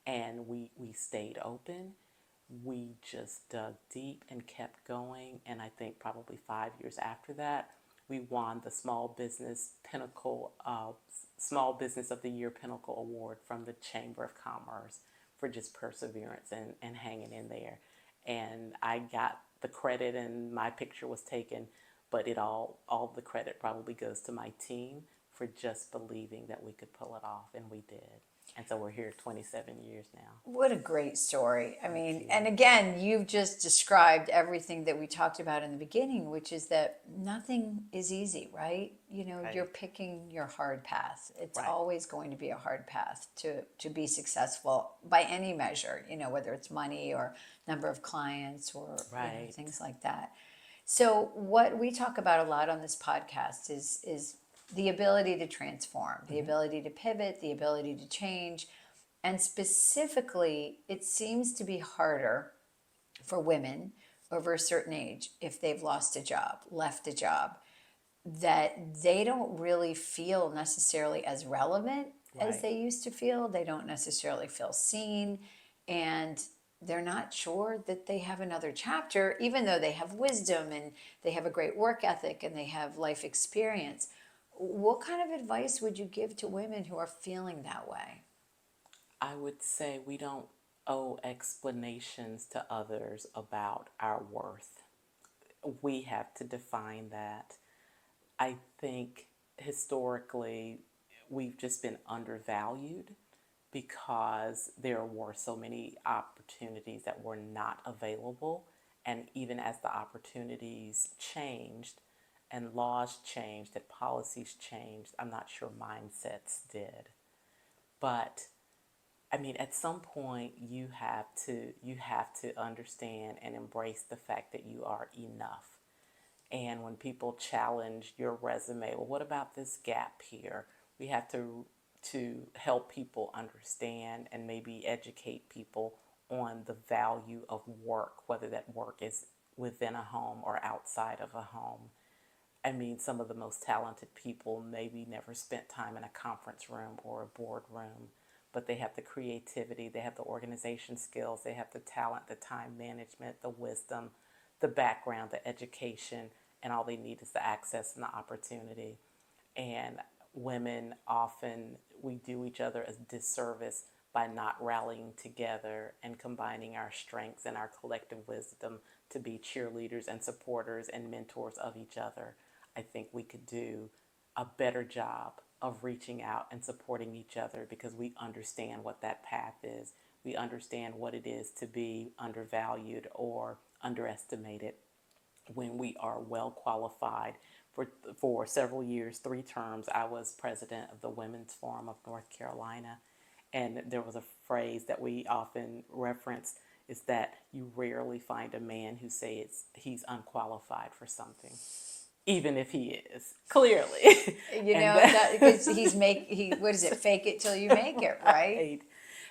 and we stayed open. We just dug deep and kept going. And I think probably 5 years after that, we won the Small Business of the Year Pinnacle Award from the Chamber of Commerce for just perseverance and hanging in there. And I got the credit, and my picture was taken, but all the credit probably goes to my team for just believing that we could pull it off, and we did. And so we're here 27 years now. What a great story. I mean, and again, you've just described everything that we talked about in the beginning, which is that nothing is easy, right? You know, Right. you're picking your hard path. It's Right. always going to be a hard path to be successful by any measure, you know, whether it's money or number of clients or Right. things like that. So what we talk about a lot on this podcast is the ability to transform, the ability to pivot, the ability to change. And specifically, it seems to be harder for women over a certain age if they've lost a job, left a job, that they don't really feel necessarily as relevant as Right. they used to feel. They don't necessarily feel seen, and they're not sure that they have another chapter, even though they have wisdom and they have a great work ethic and they have life experience. What kind of advice would you give to women who are feeling that way? I would say we don't owe explanations to others about our worth. We have to define that. I think historically we've just been undervalued because there were so many opportunities that were not available. And even as the opportunities changed and laws changed and policies changed, I'm not sure mindsets did. But I mean, at some point you have to understand and embrace the fact that you are enough. And when people challenge your resume, well, what about this gap here? We have to help people understand and maybe educate people on the value of work, whether that work is within a home or outside of a home. I mean, some of the most talented people maybe never spent time in a conference room or a boardroom, but they have the creativity, they have the organization skills, they have the talent, the time management, the wisdom, the background, the education, and all they need is the access and the opportunity. And women often, we do each other a disservice by not rallying together and combining our strengths and our collective wisdom to be cheerleaders and supporters and mentors of each other. I think we could do a better job of reaching out and supporting each other because we understand what that path is. We understand what it is to be undervalued or underestimated when we are well qualified. For several years, 3 terms, I was president of the Women's Forum of North Carolina. And there was a phrase that we often reference is that you rarely find a man who says he's unqualified for something, even if he is, clearly. You And know, that because what is it, fake it till you make it, right? right.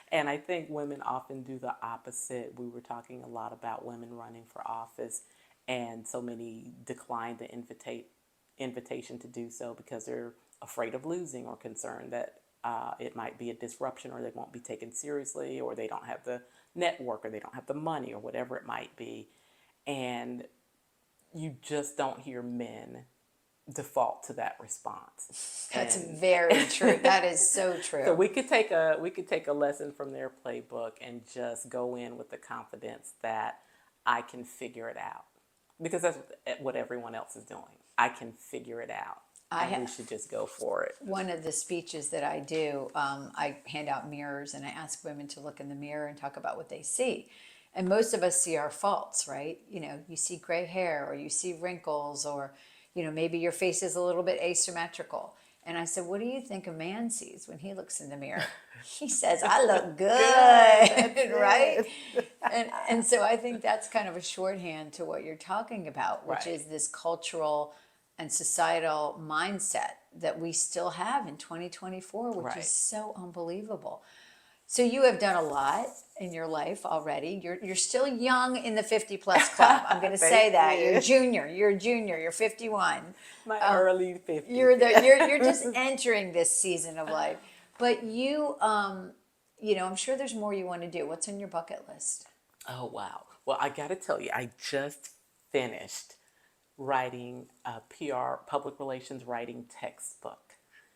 And I think women often do the opposite. We were talking a lot about women running for office, and so many decline the invitation to do so because they're afraid of losing or concerned that it might be a disruption or they won't be taken seriously or they don't have the network or they don't have the money or whatever it might be. And you just don't hear men default to that response. That's And very true. That is so so true. we could take a lesson from their playbook and just go in with the confidence that I can figure it out because that's what everyone else is doing. I can figure it out, I and we have should just go for it. one of the speeches that I do. I hand out mirrors and I ask women to look in the mirror and talk about what they see. And most of us see our faults, right? You know, you see gray hair or you see wrinkles or, you know, maybe your face is a little bit asymmetrical. And I said, what do you think a man sees when he looks in the mirror? He says, I look good, right? And so I think that's kind of a shorthand to what you're talking about, which Right. is this cultural and societal mindset that we still have in 2024, which is Right. so unbelievable. So you have done a lot in your life already. You're still young in the 50 plus club. I'm going to say Thank that. You're a you. junior. You're a junior. You're 51. My early 50s. You're just entering this season of life. But I'm sure there's more you want to do. What's on your bucket list? Oh, wow. Well, I got to tell you, I just finished writing a PR, public relations writing textbook.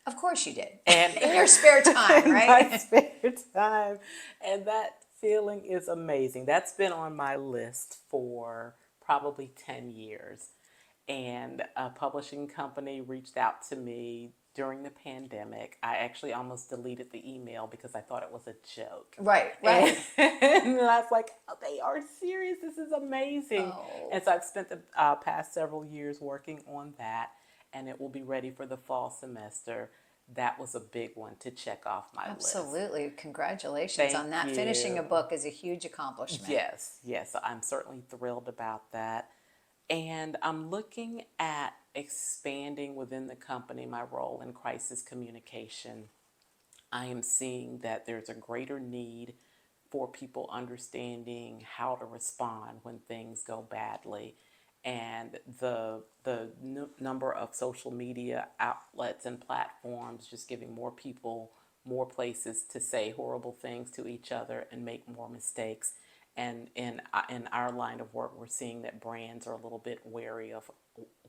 Of course you did. And In your spare time, in my right? spare time. And that feeling is amazing. That's been on my list for probably 10 years. And a publishing company reached out to me during the pandemic. I actually almost deleted the email because I thought it was a joke. Right, And, right. and I was like, oh, they are serious. This is amazing. Oh, And so I've spent the past several years working on that, and it will be ready for the fall semester. That was a big one to check off my list. absolutely. Congratulations Thank on that. Finishing a you. book is a huge accomplishment. Yes, yes, I'm certainly thrilled about that. And I'm looking at expanding within the company my role in crisis communication. I am seeing that there's a greater need for people understanding how to respond when things go badly. And the number of social media outlets and platforms just giving more people more places to say horrible things to each other and make more mistakes. And in our line of work, we're seeing that brands are a little bit wary of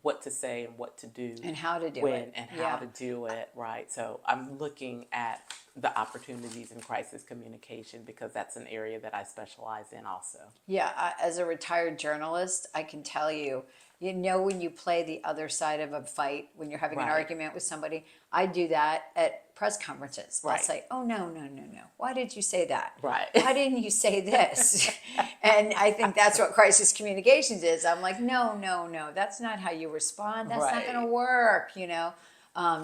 what to say and what to do And how to do when it. and how Yeah. to do it, right? So I'm looking at the opportunities in crisis communication because that's an area that I specialize in also. Yeah, as a retired journalist, I can tell you, when you play the other side of a fight, when you're having an Right. argument with somebody, I do that at press conferences. I'll Right. say, oh, no, no, no, no. Why did you say that? Right. Why didn't you say this? And I think that's what crisis communications is. I'm like, no, no, no, that's not how you respond. That's not going to Right. work.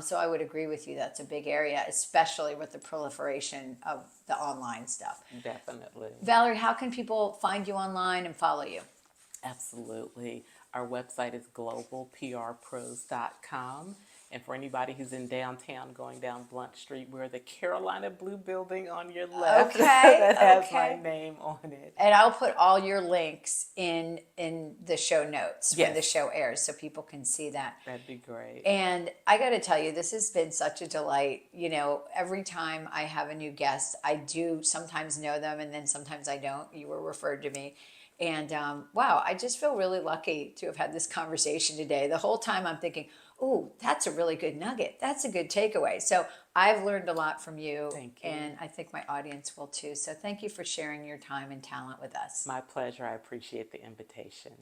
So I would agree with you. That's a big area, especially with the proliferation of the online stuff. Definitely. Valerie, how can people find you online and follow you? Absolutely. Our website is globalprpros.com. And for anybody who's in downtown going down Blunt Street, we're the Carolina Blue building on your left Okay, that has my okay. name on it. And I'll put all your links in the show notes when the Yes. show airs so people can see that. That'd be great. And I got to tell you, this has been such a delight. Every time I have a new guest, I do sometimes know them and then sometimes I don't. You were referred to me. And wow, I just feel really lucky to have had this conversation today. The whole time I'm thinking, oh, that's a really good nugget. That's a good takeaway. So I've learned a lot from you. Thank you. And I think my audience will too. So thank you for sharing your time and talent with us. My pleasure. I appreciate the invitation.